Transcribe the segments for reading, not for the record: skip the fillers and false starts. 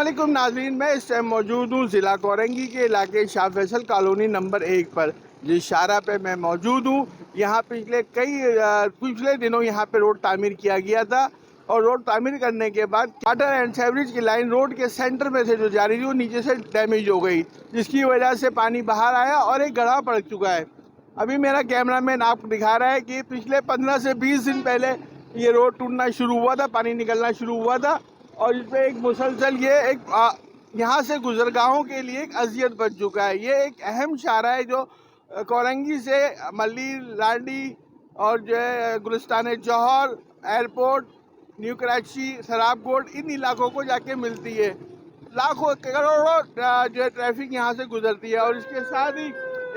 अस्सलामुअलैकुम नाज़रीन, मैं इस टाइम मौजूद हूँ ज़िला कोरंगी के इलाके शाह फैसल कॉलोनी नंबर 1 पर। जिस शाहरा पे मैं मौजूद हूँ, यहाँ पिछले दिनों यहाँ पे रोड तामीर किया गया था और रोड तामीर करने के बाद वाटर एंड सीवरेज की लाइन रोड के सेंटर में से जो जा रही थी वो नीचे से डैमेज हो गई, जिसकी वजह से पानी बाहर आया और एक गड्ढा पड़ चुका है। अभी मेरा कैमरामैन आपको दिखा रहा है कि पिछले 15 से 20 दिन पहले ये रोड टूटना शुरू हुआ था, पानी निकलना शुरू हुआ था और इस पे एक मुसलसल यहाँ से गुजरगाहों के लिए एक अजियत बन चुका है। ये एक अहम शाहरा है जो कोरंगी से मल्ली लाडी और जो है गुलिस्तान जौहर, एयरपोर्ट, न्यू कराची, सराबकोट इन इलाकों को जाके मिलती है। लाखों करोड़ों जो है ट्रैफिक यहाँ से गुजरती है और इसके साथ ही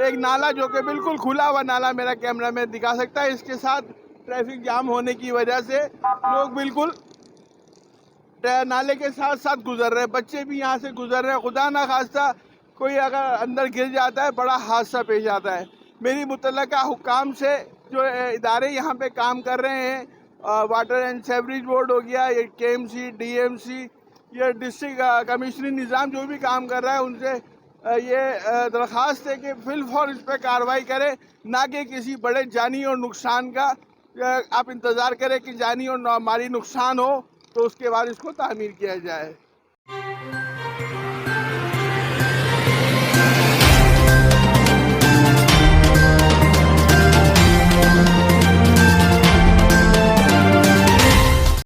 एक नाला जो कि बिल्कुल खुला हुआ नाला मेरा कैमरा में दिखा सकता है। इसके साथ ट्रैफिक जाम होने की वजह से लोग बिल्कुल नाले के साथ साथ गुजर रहे हैं, बच्चे भी यहाँ से गुजर रहे हैं। खुदा ना खास्ता कोई अगर अंदर गिर जाता है, बड़ा हादसा पेश आता है। मेरी मुतल्लका हुक्काम से जो इदारे यहाँ पे काम कर रहे हैं, वाटर एंड सीवरेज बोर्ड हो गया, ये KMC, DMC, ये डिस्ट्रिक्ट कमिश्नरी निज़ाम जो भी काम कर रहा है, उनसे ये दरख्वास्त है कि फिलफौर इस पर कार्रवाई करें, ना कि किसी बड़े जानी और नुकसान का। आप इंतज़ार करें कि जानी और माली नुकसान हो तो उसके बाद इसको तामीर किया जाए।